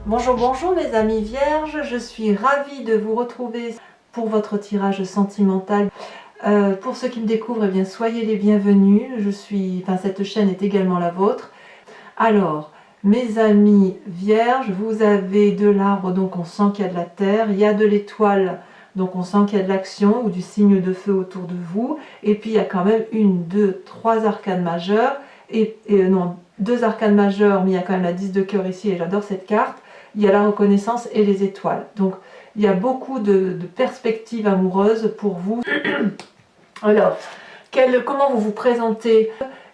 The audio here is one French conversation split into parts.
Bonjour, bonjour mes amis vierges, je suis ravie de vous retrouver pour votre tirage sentimental. Pour ceux qui me découvrent, eh bien, soyez les bienvenus. Cette chaîne est également la vôtre. Alors, mes amis vierges, vous avez de l'arbre, donc on sent qu'il y a de la terre. Il y a de l'étoile, donc on sent qu'il y a de l'action ou du signe de feu autour de vous. Et puis il y a quand même une, deux, trois arcanes majeures. Non, deux arcanes majeures, mais il y a quand même la 10 de cœur ici et j'adore cette carte. Il y a la reconnaissance et les étoiles. Donc il y a beaucoup de perspectives amoureuses pour vous. Alors, comment vous vous présentez?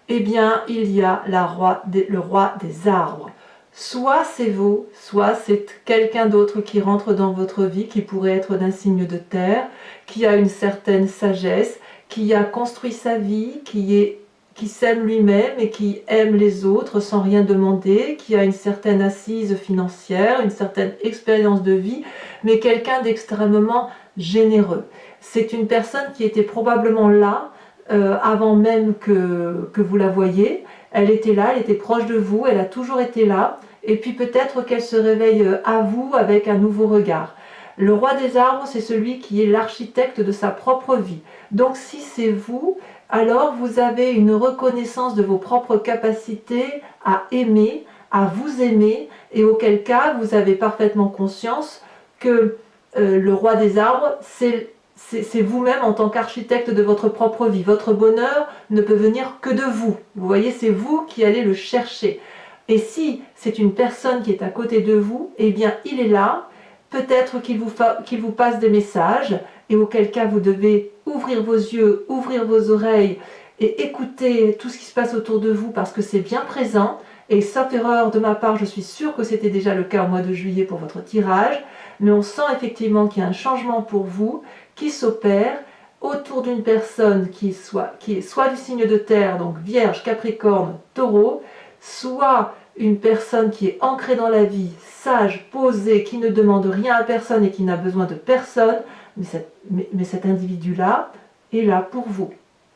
Eh bien, il y a le roi des arbres. Soit c'est vous, soit c'est quelqu'un d'autre qui rentre dans votre vie, qui pourrait être d'un signe de terre, qui a une certaine sagesse, qui a construit sa vie, qui s'aime lui-même et qui aime les autres sans rien demander, qui a une certaine assise financière, une certaine expérience de vie, mais quelqu'un d'extrêmement généreux. C'est une personne qui était probablement là avant même que vous la voyiez. Elle était là, elle était proche de vous, elle a toujours été là, et puis peut-être qu'elle se réveille à vous avec un nouveau regard. Le roi des arbres, c'est celui qui est l'architecte de sa propre vie. Donc si c'est vous, alors vous avez une reconnaissance de vos propres capacités à aimer, à vous aimer, et auquel cas vous avez parfaitement conscience que le roi des arbres, c'est vous-même en tant qu'architecte de votre propre vie. Votre bonheur ne peut venir que de vous. Vous voyez, c'est vous qui allez le chercher. Et si c'est une personne qui est à côté de vous, eh bien il est là. Peut-être qu'il vous passe des messages, et auquel cas vous devez ouvrir vos yeux, ouvrir vos oreilles et écouter tout ce qui se passe autour de vous parce que c'est bien présent. Et sauf erreur de ma part, je suis sûre que c'était déjà le cas au mois de juillet pour votre tirage, mais on sent effectivement qu'il y a un changement pour vous qui s'opère autour d'une personne qui est soit du signe de terre, donc Vierge, Capricorne, Taureau, soit une personne qui est ancrée dans la vie, sage, posée, qui ne demande rien à personne et qui n'a besoin de personne, mais cet individu-là est là pour vous,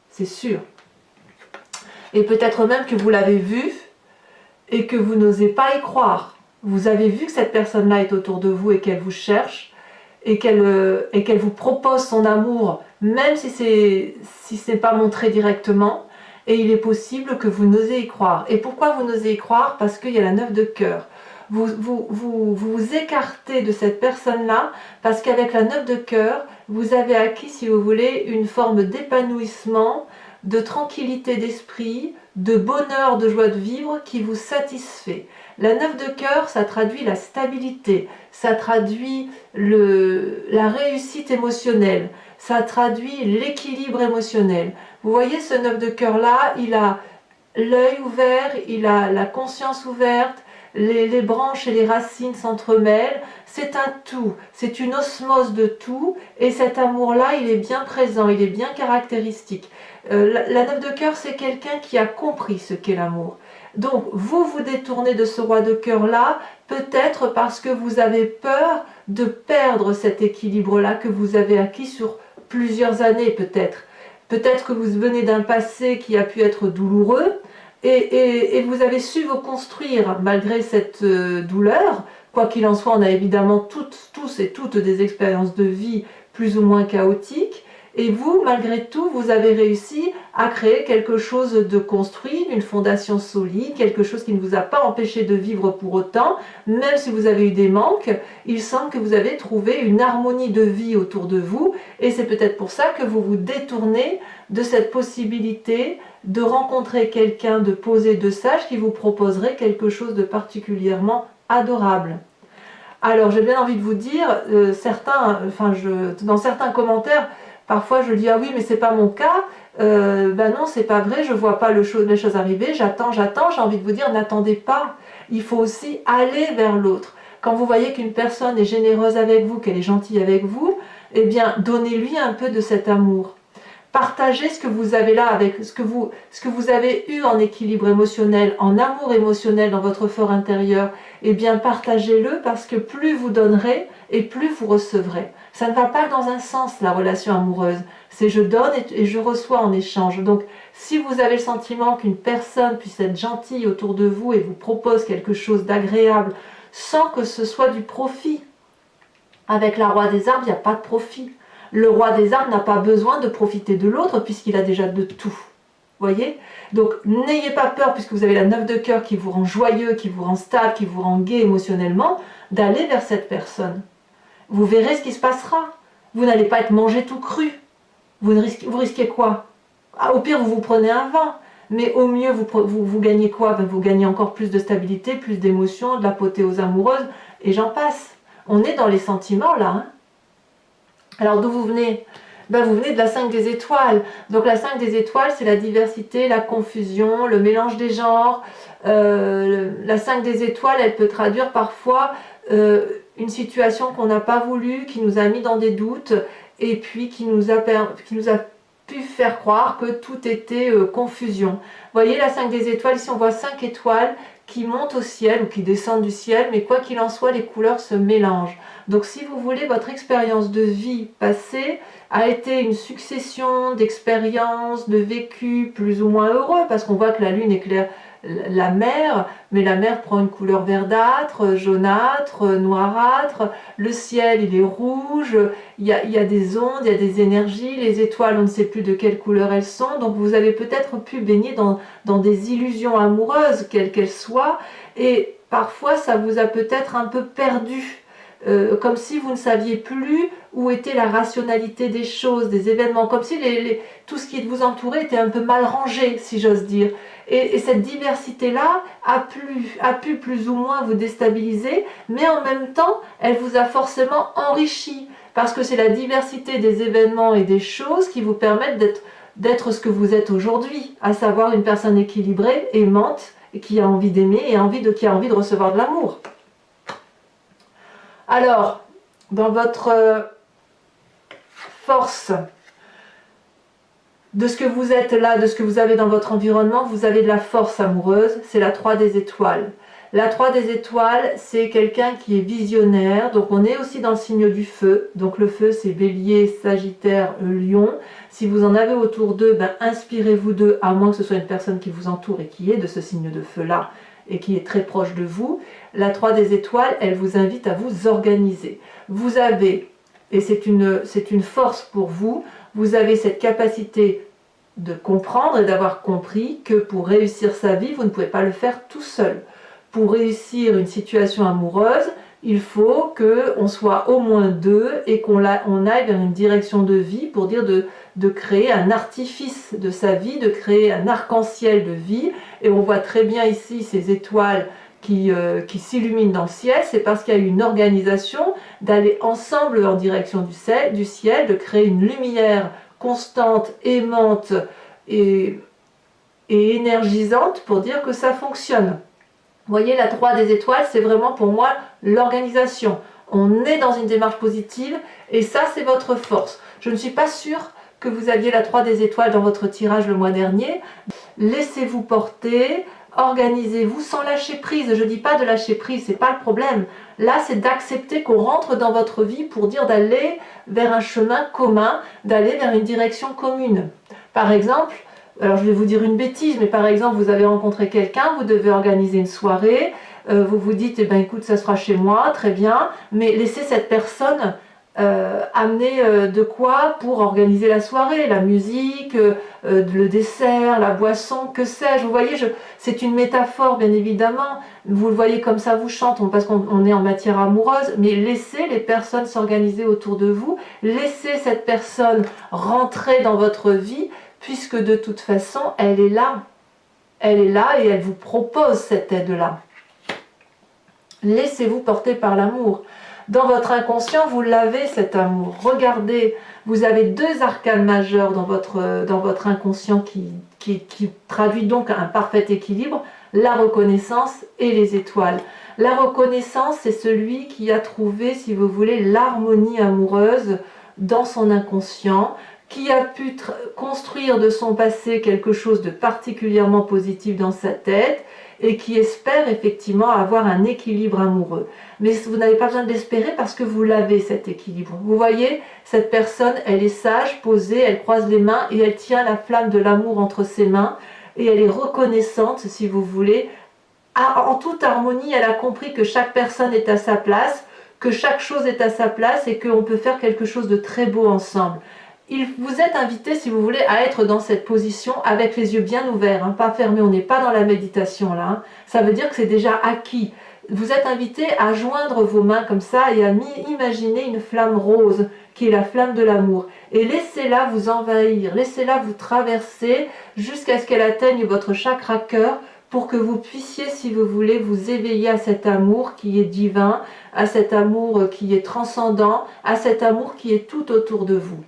c'est sûr. Et peut-être même que vous l'avez vu et que vous n'osez pas y croire. Vous avez vu que cette personne-là est autour de vous et qu'elle vous cherche et qu'elle vous propose son amour, même si ce n'est pas montré directement. Et il est possible que vous n'osez y croire. Et pourquoi vous n'osez y croire? Parce qu'il y a la 9 de cœur. Vous écartez de cette personne-là parce qu'avec la 9 de cœur, vous avez acquis, si vous voulez, une forme d'épanouissement, de tranquillité d'esprit, de bonheur, de joie de vivre qui vous satisfait. La 9 de cœur, ça traduit la stabilité, ça traduit la réussite émotionnelle, ça traduit l'équilibre émotionnel. Vous voyez ce 9 de cœur là, il a l'œil ouvert, il a la conscience ouverte, les branches et les racines s'entremêlent, c'est un tout, c'est une osmose de tout, et cet amour-là, il est bien présent, il est bien caractéristique. La 9 de cœur, c'est quelqu'un qui a compris ce qu'est l'amour. Donc, vous vous détournez de ce roi de cœur-là, peut-être parce que vous avez peur de perdre cet équilibre-là que vous avez acquis sur plusieurs années, peut-être. Peut-être que vous venez d'un passé qui a pu être douloureux, et vous avez su vous construire malgré cette douleur. Quoi qu'il en soit, on a évidemment tous et toutes des expériences de vie plus ou moins chaotiques. Et vous, malgré tout, vous avez réussi à créer quelque chose de construit, une fondation solide, quelque chose qui ne vous a pas empêché de vivre pour autant, même si vous avez eu des manques. Il semble que vous avez trouvé une harmonie de vie autour de vous, et c'est peut-être pour ça que vous vous détournez de cette possibilité de rencontrer quelqu'un de posé, de sage, qui vous proposerait quelque chose de particulièrement adorable. Alors j'ai bien envie de vous dire, dans certains commentaires, parfois je dis ah oui mais c'est pas mon cas, ben non c'est pas vrai, je vois pas les choses arriver, j'attends, j'ai envie de vous dire n'attendez pas, il faut aussi aller vers l'autre. Quand vous voyez qu'une personne est généreuse avec vous, qu'elle est gentille avec vous, eh bien donnez-lui un peu de cet amour. Partagez ce que vous avez là, avec ce que vous avez eu en équilibre émotionnel, en amour émotionnel dans votre fort intérieur, eh bien partagez-le parce que plus vous donnerez et plus vous recevrez. Ça ne va pas dans un sens la relation amoureuse, c'est je donne et je reçois en échange. Donc si vous avez le sentiment qu'une personne puisse être gentille autour de vous et vous propose quelque chose d'agréable, sans que ce soit du profit. Avec la roi des armes, il n'y a pas de profit. Le roi des armes n'a pas besoin de profiter de l'autre puisqu'il a déjà de tout. Voyez? Donc n'ayez pas peur, puisque vous avez la 9 de cœur qui vous rend joyeux, qui vous rend stable, qui vous rend gai émotionnellement, d'aller vers cette personne. Vous verrez ce qui se passera. Vous n'allez pas être mangé tout cru. Vous risquez quoi? Au pire, vous prenez un vin. Mais au mieux, vous gagnez quoi? Vous gagnez encore plus de stabilité, plus d'émotion, de l'apothéose amoureuse, et j'en passe. On est dans les sentiments là. Hein. Alors d'où vous venez? Vous venez de la 5 des étoiles. Donc la 5 des étoiles, c'est la diversité, la confusion, le mélange des genres. La 5 des étoiles, elle peut traduire parfois une situation qu'on n'a pas voulu, qui nous a mis dans des doutes, et puis qui nous a pu faire croire que tout était confusion. Vous voyez la 5 des étoiles, ici on voit 5 étoiles qui montent au ciel ou qui descendent du ciel, mais quoi qu'il en soit, les couleurs se mélangent. Donc si vous voulez, votre expérience de vie passée a été une succession d'expériences, de vécus plus ou moins heureux, parce qu'on voit que la lune éclaire la mer, mais la mer prend une couleur verdâtre, jaunâtre, noirâtre, le ciel il est rouge, il y a des ondes, il y a des énergies, les étoiles on ne sait plus de quelle couleur elles sont, donc vous avez peut-être pu baigner dans des illusions amoureuses, quelles qu'elles soient, et parfois ça vous a peut-être un peu perdu. Comme si vous ne saviez plus où était la rationalité des choses, des événements, comme si tout ce qui vous entourait était un peu mal rangé, si j'ose dire. Et cette diversité-là a pu plus ou moins vous déstabiliser, mais en même temps, elle vous a forcément enrichi, parce que c'est la diversité des événements et des choses qui vous permettent d'être ce que vous êtes aujourd'hui, à savoir une personne équilibrée, aimante, et qui a envie d'aimer et qui a envie de recevoir de l'amour. Alors, dans votre force de ce que vous êtes là, de ce que vous avez dans votre environnement, vous avez de la force amoureuse, c'est la 3 des étoiles. La 3 des étoiles, c'est quelqu'un qui est visionnaire, donc on est aussi dans le signe du feu. Donc le feu, c'est Bélier, Sagittaire, Lion. Si vous en avez autour d'eux, inspirez-vous d'eux, à moins que ce soit une personne qui vous entoure et qui est de ce signe de feu-là, et qui est très proche de vous. La 3 des étoiles, elle vous invite à vous organiser. Vous avez, et c'est une force pour vous, vous avez cette capacité de comprendre et d'avoir compris que pour réussir sa vie, vous ne pouvez pas le faire tout seul. Pour réussir une situation amoureuse, il faut qu'on soit au moins deux et qu'on aille vers une direction de vie pour dire de créer un artifice de sa vie, de créer un arc-en-ciel de vie. Et on voit très bien ici ces étoiles qui s'illuminent dans le ciel, c'est parce qu'il y a eu une organisation d'aller ensemble en direction du ciel, de créer une lumière constante, aimante et énergisante pour dire que ça fonctionne. Vous voyez, la 3 des étoiles, c'est vraiment pour moi l'organisation. On est dans une démarche positive et ça, c'est votre force. Je ne suis pas sûre que vous aviez la 3 des étoiles dans votre tirage le mois dernier. Laissez-vous porter, organisez-vous sans lâcher prise. Je ne dis pas de lâcher prise, c'est pas le problème. Là, c'est d'accepter qu'on rentre dans votre vie pour dire d'aller vers un chemin commun, d'aller vers une direction commune. Par exemple, alors je vais vous dire une bêtise, mais par exemple, vous avez rencontré quelqu'un, vous devez organiser une soirée, vous vous dites, écoute, ça sera chez moi, très bien, mais laissez cette personne amener de quoi pour organiser la soirée, la musique, le dessert, la boisson, que sais-je. Vous voyez, c'est une métaphore, bien évidemment, vous le voyez comme ça, vous chante, parce qu'on est en matière amoureuse, mais laissez les personnes s'organiser autour de vous, laissez cette personne rentrer dans votre vie, puisque de toute façon, elle est là et elle vous propose cette aide-là. Laissez-vous porter par l'amour. Dans votre inconscient, vous l'avez cet amour. Regardez, vous avez deux arcanes majeurs dans votre inconscient qui traduit donc un parfait équilibre, la reconnaissance et les étoiles. La reconnaissance, c'est celui qui a trouvé, si vous voulez, l'harmonie amoureuse dans son inconscient, qui a pu construire de son passé quelque chose de particulièrement positif dans sa tête et qui espère effectivement avoir un équilibre amoureux. Mais vous n'avez pas besoin de l'espérer parce que vous l'avez, cet équilibre. Vous voyez, cette personne, elle est sage, posée, elle croise les mains et elle tient la flamme de l'amour entre ses mains et elle est reconnaissante, si vous voulez, en toute harmonie, elle a compris que chaque personne est à sa place, que chaque chose est à sa place et qu'on peut faire quelque chose de très beau ensemble. Vous êtes invité, si vous voulez, à être dans cette position avec les yeux bien ouverts, hein, pas fermés. On n'est pas dans la méditation là. Hein. Ça veut dire que c'est déjà acquis. Vous êtes invité à joindre vos mains comme ça et à imaginer une flamme rose qui est la flamme de l'amour. Et laissez-la vous envahir, laissez-la vous traverser jusqu'à ce qu'elle atteigne votre chakra cœur pour que vous puissiez, si vous voulez, vous éveiller à cet amour qui est divin, à cet amour qui est transcendant, à cet amour qui est tout autour de vous.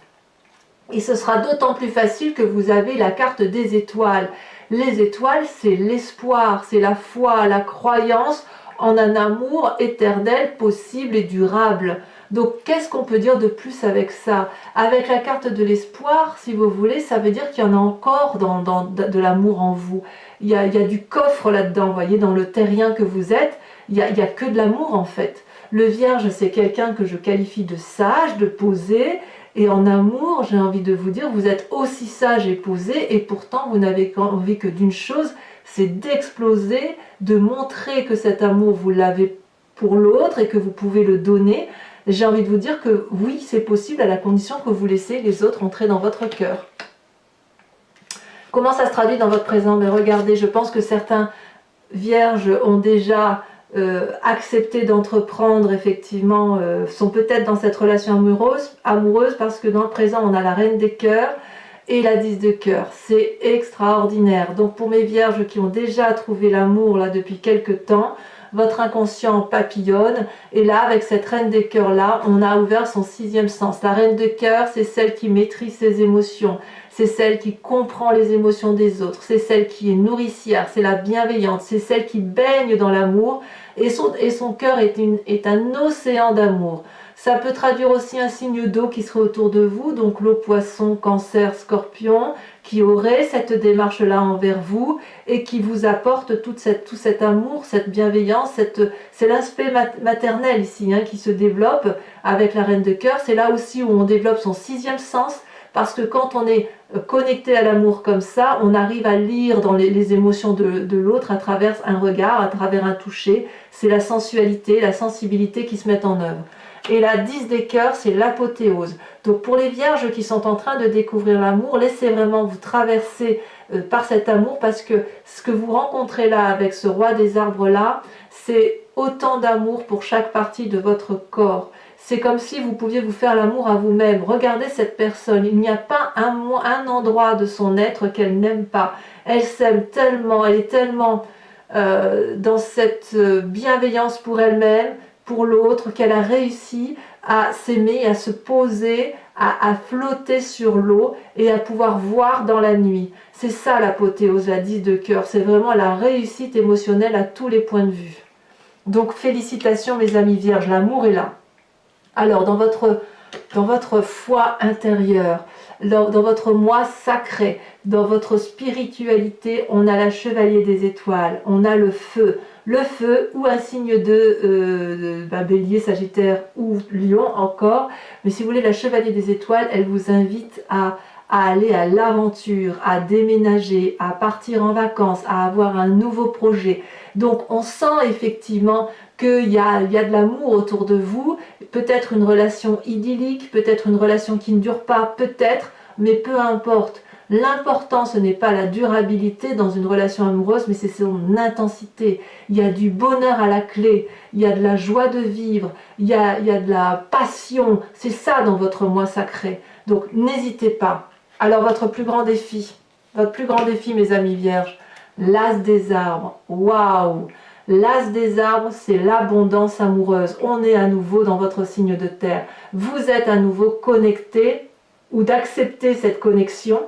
Et ce sera d'autant plus facile que vous avez la carte des étoiles. Les étoiles, c'est l'espoir, c'est la foi, la croyance en un amour éternel, possible et durable. Donc, qu'est-ce qu'on peut dire de plus avec ça? Avec la carte de l'espoir, si vous voulez, ça veut dire qu'il y en a encore de l'amour en vous. Il y a du coffre là-dedans, vous voyez, dans le terrien que vous êtes, il y a que de l'amour en fait. Le Vierge, c'est quelqu'un que je qualifie de sage, de posé, et en amour, j'ai envie de vous dire, vous êtes aussi sage et posé, et pourtant vous n'avez envie que d'une chose, c'est d'exploser, de montrer que cet amour, vous l'avez pour l'autre et que vous pouvez le donner. J'ai envie de vous dire que oui, c'est possible à la condition que vous laissez les autres entrer dans votre cœur. Comment ça se traduit dans votre présent? Mais regardez, je pense que certains vierges ont déjà accepté d'entreprendre, effectivement, sont peut-être dans cette relation amoureuse parce que dans le présent, on a la reine des cœurs et la 10 de cœur. C'est extraordinaire. Donc pour mes vierges qui ont déjà trouvé l'amour là depuis quelques temps, votre inconscient papillonne, et là avec cette reine des cœurs là, on a ouvert son 6e sens. La reine de cœur, c'est celle qui maîtrise ses émotions, c'est celle qui comprend les émotions des autres, c'est celle qui est nourricière, c'est la bienveillante, c'est celle qui baigne dans l'amour, et son cœur est un océan d'amour. Ça peut traduire aussi un signe d'eau qui serait autour de vous, donc l'eau, poisson, cancer, scorpion, qui aurait cette démarche-là envers vous et qui vous apporte tout cet amour, cette bienveillance, c'est l'aspect maternel ici hein, qui se développe avec la reine de cœur. C'est là aussi où on développe son 6e sens, parce que quand on est connecté à l'amour comme ça, on arrive à lire dans les émotions de l'autre à travers un regard, à travers un toucher. C'est la sensualité, la sensibilité qui se mettent en œuvre. Et la 10 des cœurs, c'est l'apothéose. Donc pour les vierges qui sont en train de découvrir l'amour, laissez vraiment vous traverser par cet amour, parce que ce que vous rencontrez là avec ce roi des arbres là, c'est autant d'amour pour chaque partie de votre corps. C'est comme si vous pouviez vous faire l'amour à vous-même. Regardez cette personne, il n'y a pas un endroit de son être qu'elle n'aime pas. Elle s'aime tellement, elle est tellement dans cette bienveillance pour elle-même, pour l'autre, qu'elle a réussi à s'aimer, à se poser, à flotter sur l'eau et à pouvoir voir dans la nuit. C'est ça l'apothéose, la 10 de cœur. C'est vraiment la réussite émotionnelle à tous les points de vue. Donc félicitations mes amis vierges, l'amour est là. Alors dans votre foi intérieure, dans votre moi sacré, dans votre spiritualité, on a la chevalier des étoiles, on a le feu ou un signe de bélier, sagittaire ou lion encore, mais si vous voulez la chevalier des étoiles, elle vous invite à aller à l'aventure, à déménager, à partir en vacances, à avoir un nouveau projet. Donc on sent effectivement qu'il y a de l'amour autour de vous, peut-être une relation idyllique, peut-être une relation qui ne dure pas, peut-être, mais peu importe. L'important, ce n'est pas la durabilité dans une relation amoureuse, mais c'est son intensité. Il y a du bonheur à la clé, il y a de la joie de vivre, il y a de la passion. C'est ça dans votre moi sacré. Donc n'hésitez pas. Alors votre plus grand défi, mes amis vierges, l'as des arbres. Waouh! L'as des arbres, c'est l'abondance amoureuse. On est à nouveau dans votre signe de terre. Vous êtes à nouveau connecté, ou d'accepter cette connexion.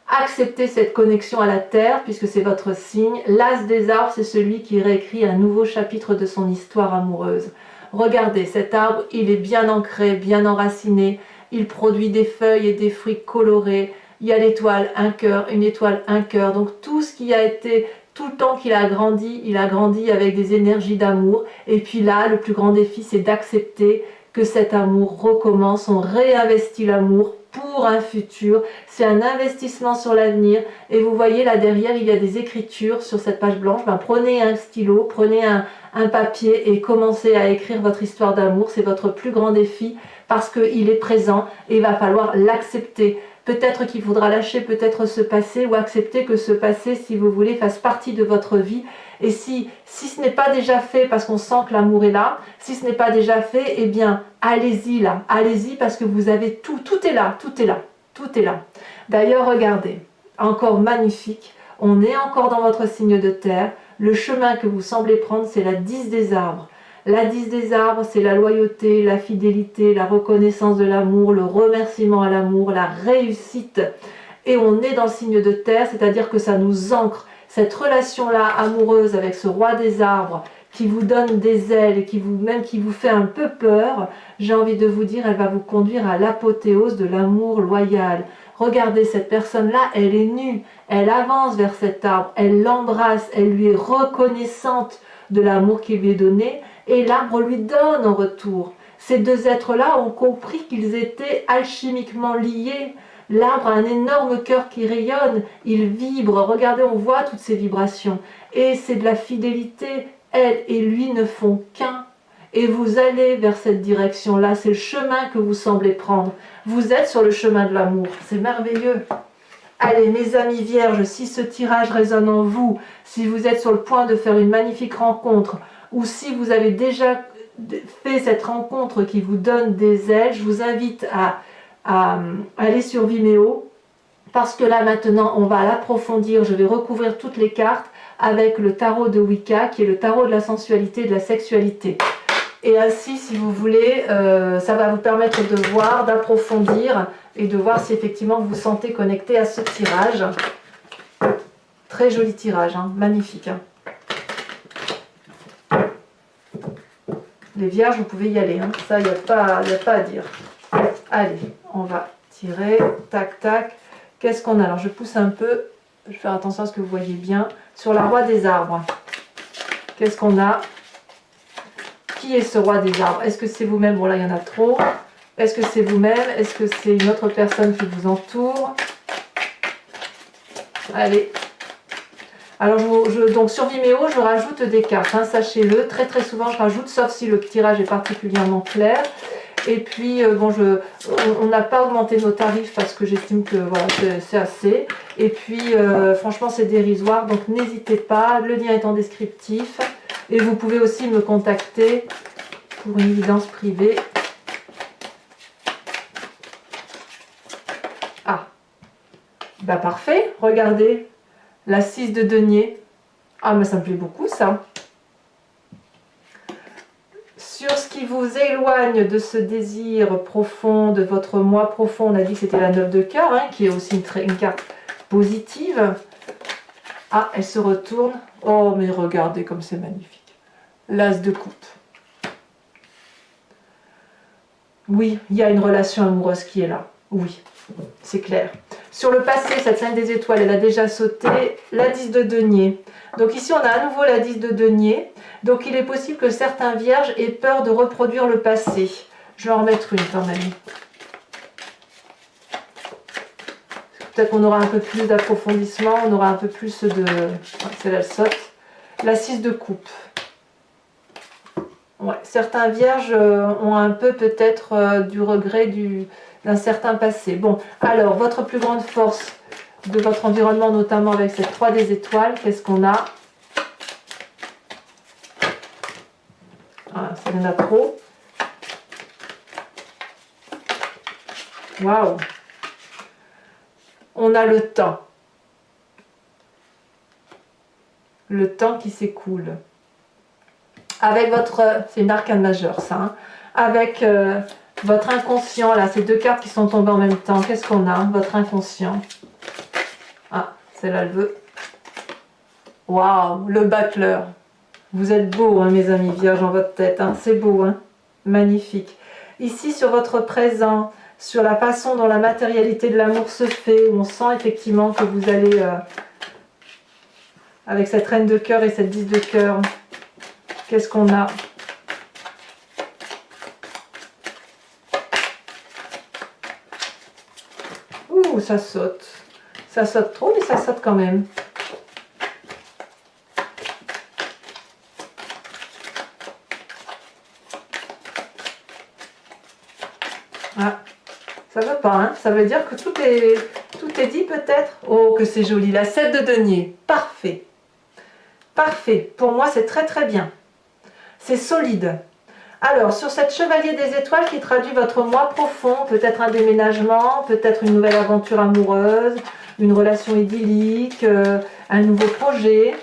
Acceptez cette connexion à la terre, puisque c'est votre signe. L'as des arbres, c'est celui qui réécrit un nouveau chapitre de son histoire amoureuse. Regardez, cet arbre, il est bien ancré, bien enraciné. Il produit des feuilles et des fruits colorés. Il y a l'étoile, un cœur, une étoile, un cœur. Donc tout ce qui a été, tout le temps qu'il a grandi avec des énergies d'amour. Et puis là, le plus grand défi, c'est d'accepter que cet amour recommence, on réinvestit l'amour pour un futur, c'est un investissement sur l'avenir. Et vous voyez là derrière, il y a des écritures sur cette page blanche. Ben, prenez un stylo, prenez un papier et commencez à écrire votre histoire d'amour. C'est votre plus grand défi parce qu'il est présent et il va falloir l'accepter. Peut-être qu'il faudra lâcher peut-être ce passé ou accepter que ce passé, si vous voulez, fasse partie de votre vie. Et si ce n'est pas déjà fait parce qu'on sent que l'amour est là, si ce n'est pas déjà fait, eh bien, allez-y là, allez-y parce que vous avez tout, tout est là, tout est là, tout est là. D'ailleurs, regardez, encore magnifique, on est encore dans votre signe de terre, le chemin que vous semblez prendre, c'est la 10 des arbres. La 10 des arbres, c'est la loyauté, la fidélité, la reconnaissance de l'amour, le remerciement à l'amour, la réussite. Et on est dans le signe de terre, c'est-à-dire que ça nous ancre. Cette relation-là amoureuse avec ce roi des arbres qui vous donne des ailes et qui vous fait un peu peur, j'ai envie de vous dire, elle va vous conduire à l'apothéose de l'amour loyal. Regardez, cette personne-là, elle est nue, elle avance vers cet arbre, elle l'embrasse, elle lui est reconnaissante de l'amour qu'il lui est donné et l'arbre lui donne en retour. Ces deux êtres-là ont compris qu'ils étaient alchimiquement liés. L'arbre a un énorme cœur qui rayonne, il vibre, regardez, on voit toutes ces vibrations. Et c'est de la fidélité, elle et lui ne font qu'un. Et vous allez vers cette direction-là, c'est le chemin que vous semblez prendre. Vous êtes sur le chemin de l'amour, c'est merveilleux. Allez, mes amis vierges, si ce tirage résonne en vous, si vous êtes sur le point de faire une magnifique rencontre, ou si vous avez déjà fait cette rencontre qui vous donne des ailes, je vous invite à aller sur Vimeo, parce que là maintenant on va l'approfondir, je vais recouvrir toutes les cartes avec le tarot de Wicca, qui est le tarot de la sensualité et de la sexualité. Et ainsi, si vous voulez, ça va vous permettre de voir, d'approfondir et de voir si effectivement vous vous sentez connecté à ce tirage. Très joli tirage, hein, magnifique. Hein. Les vierges, vous pouvez y aller, hein. Ça, il n'y a pas à dire. Allez, on va tirer, tac, tac. Qu'est-ce qu'on a? Alors, je pousse un peu, je vais faire attention à ce que vous voyez bien. Sur la roi des arbres, qu'est-ce qu'on a? Qui est ce roi des arbres? Est-ce que c'est vous-même? Bon, là, il y en a trop. Est-ce que c'est vous-même? Est-ce que c'est une autre personne qui vous entoure? Allez. Alors, donc sur Vimeo, je rajoute des cartes, hein, sachez-le. Très, très souvent, je rajoute, sauf si le tirage est particulièrement clair. Et puis, bon, on n'a pas augmenté nos tarifs parce que j'estime que voilà, c'est assez. Et puis, franchement, c'est dérisoire. Donc, n'hésitez pas. Le lien est en descriptif. Et vous pouvez aussi me contacter pour une évidence privée. Ah, bah parfait. Regardez, la 6 de denier. Ah, mais ça me plaît beaucoup, ça. Sur ce qui vous éloigne de ce désir profond, de votre moi profond, on a dit que c'était la 9 de cœur, hein, qui est aussi une carte positive. Ah, elle se retourne. Oh, mais regardez comme c'est magnifique. L'as de coupe. Oui, il y a une relation amoureuse qui est là. Oui, c'est clair. Sur le passé, cette 5 des étoiles, elle a déjà sauté. La 10 de denier. Donc ici, on a à nouveau la 10 de denier. Donc il est possible que certains vierges aient peur de reproduire le passé. Je vais en remettre une quand même. Peut-être qu'on aura un peu plus d'approfondissement, on aura un peu plus de... Celle-là, elle saute. La 6 de coupe. Ouais, certains vierges ont un peu peut-être du regret d'un certain passé. Bon, alors, votre plus grande force de votre environnement, notamment avec cette 3 des étoiles, qu'est-ce qu'on a? Ah, ça y en a trop. Waouh! On a le temps. Le temps qui s'écoule. Avec votre... C'est une arcane majeure, ça. Hein, avec votre inconscient, là, ces deux cartes qui sont tombées en même temps. Qu'est-ce qu'on a? Votre inconscient. Ah, celle-là, elle veut. Waouh, le battleur. Vous êtes beau, hein, mes amis vierges, dans votre tête. Hein. C'est beau, hein. Magnifique. Ici, sur votre présent, sur la façon dont la matérialité de l'amour se fait, où on sent effectivement que vous allez... avec cette reine de cœur et cette 10 de cœur... Qu'est-ce qu'on a? Ouh, ça saute. Ça saute trop, mais ça saute quand même. Ah, ça veut pas, hein? Ça veut dire que tout est dit peut-être. Oh, que c'est joli. La 7 de denier. Parfait. Parfait. Pour moi, c'est très très bien. C'est solide. Alors, sur cette chevalier des étoiles qui traduit votre moi profond, peut-être un déménagement, peut-être une nouvelle aventure amoureuse, une relation idyllique, un nouveau projet.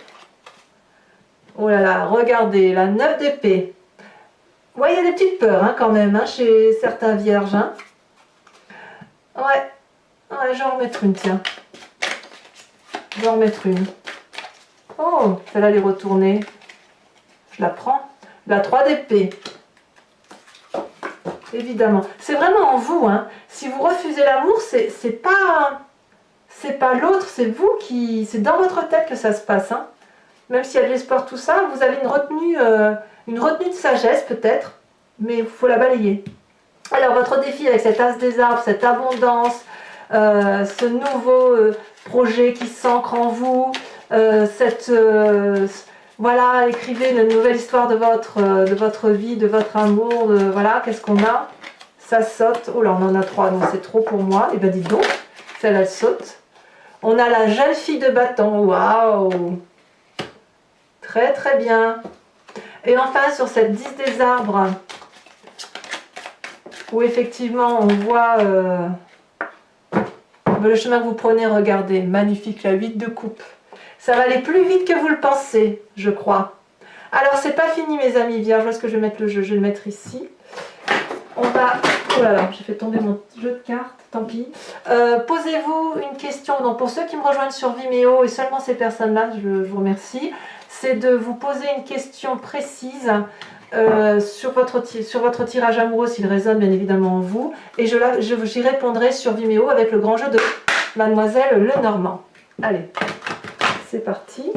Oh là là, regardez, la 9 d'épée. Ouais, il y a des petites peurs hein, quand même, hein, chez certains vierges. Hein. Ouais, je vais en remettre une, tiens. Je vais en remettre une. Oh, celle-là, elle est retournée. Je la prends. La 3 d'épée. Évidemment. C'est vraiment en vous. Hein. Si vous refusez l'amour, c'est pas l'autre, c'est vous qui... C'est dans votre tête que ça se passe. Hein. Même s'il y a de l'espoir, tout ça, vous avez une retenue de sagesse peut-être, mais il faut la balayer. Alors, votre défi avec cet as des arbres, cette abondance, ce nouveau projet qui s'ancre en vous, voilà, écrivez une nouvelle histoire de votre vie, de votre amour, voilà, qu'est-ce qu'on a? Ça saute. Oh là, on en a 3, donc c'est trop pour moi. Et bien, dites donc, celle-là saute. On a la jeune fille de bâton. Waouh! Très, très bien. Et enfin, sur cette 10 des arbres, où effectivement, on voit le chemin que vous prenez, regardez, magnifique, la 8 de coupe. Ça va aller plus vite que vous le pensez, je crois. Alors, c'est pas fini, mes amis vierges. Où est-ce que je vais mettre le jeu? Je vais le mettre ici. On va... Oh là là, j'ai fait tomber mon jeu de cartes, tant pis. Posez-vous une question. Donc, pour ceux qui me rejoignent sur Vimeo, et seulement ces personnes-là, je vous remercie, c'est de vous poser une question précise sur votre tirage amoureux, s'il résonne bien évidemment en vous. Et j'y répondrai sur Vimeo avec le grand jeu de Mademoiselle Lenormand. Allez. C'est parti.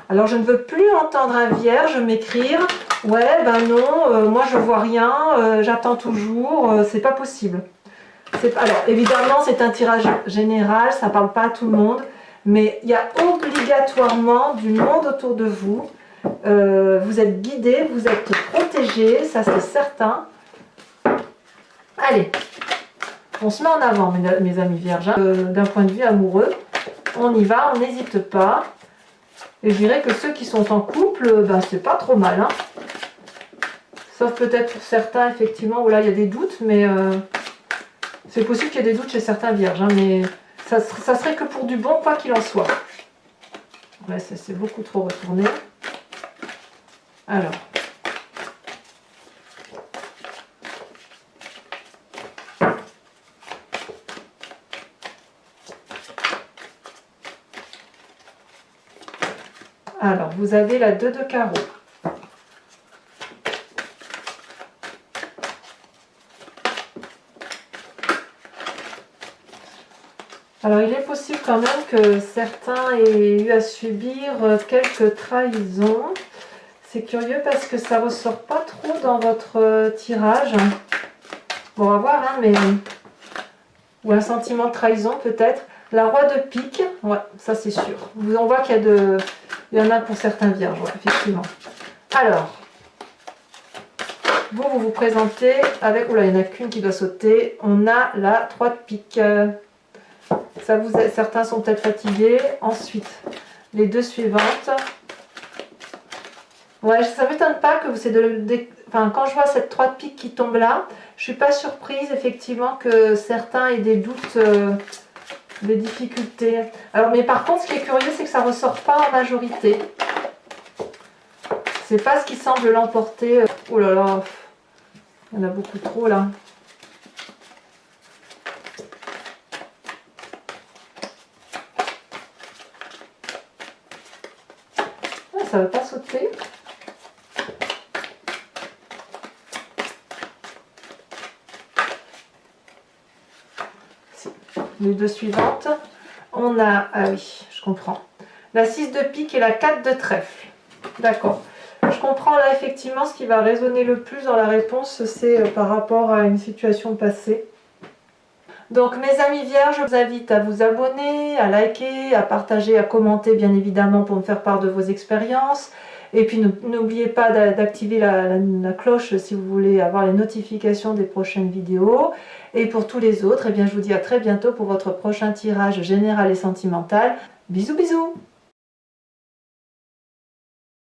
Alors je ne veux plus entendre un vierge m'écrire « Ouais, ben non, moi je vois rien, j'attends toujours, c'est pas possible. » Alors évidemment c'est un tirage général, ça ne parle pas à tout le monde, mais il y a obligatoirement du monde autour de vous. Vous êtes guidés, vous êtes protégés, ça c'est certain. Allez, on se met en avant, mes amis vierges, hein. D'un point de vue amoureux. On y va, on n'hésite pas. Et je dirais que ceux qui sont en couple, ben, c'est pas trop mal. Hein. Sauf peut-être pour certains, effectivement, où là il y a des doutes, mais c'est possible qu'il y ait des doutes chez certains vierges. Hein, mais ça serait que pour du bon, quoi qu'il en soit. Ouais, ça c'est beaucoup trop retourné. Alors. Alors, vous avez la 2 de carreau. Alors, il est possible quand même que certains aient eu à subir quelques trahisons. C'est curieux parce que ça ne ressort pas trop dans votre tirage. Bon, on va voir, hein, mais... Ou un sentiment de trahison, peut-être. La roi de pique, ouais, ça c'est sûr. On voit qu'il y en a pour certains vierges, ouais, effectivement. Alors, vous vous présentez avec... Oula, il n'y en a qu'une qui doit sauter. On a la 3 de pique. Certains sont peut-être fatigués. Ensuite, les 2 suivantes. Ouais, ça ne m'étonne pas que enfin, quand je vois cette 3 de pique qui tombe là, je ne suis pas surprise, effectivement, que certains aient des doutes... des difficultés. Alors, mais par contre, ce qui est curieux, c'est que ça ne ressort pas en majorité. C'est pas ce qui semble l'emporter. Oh là là, il y en a beaucoup trop là. Ah, ça ne va pas sauter. Les 2 suivantes, on a, ah oui, je comprends, la 6 de pique et la 4 de trèfle. D'accord. Je comprends là effectivement ce qui va résonner le plus dans la réponse, c'est par rapport à une situation passée. Donc mes amis vierges, je vous invite à vous abonner, à liker, à partager, à commenter bien évidemment pour me faire part de vos expériences. Et puis n'oubliez pas d'activer la cloche si vous voulez avoir les notifications des prochaines vidéos. Et pour tous les autres, eh bien, je vous dis à très bientôt pour votre prochain tirage général et sentimental. Bisous bisous!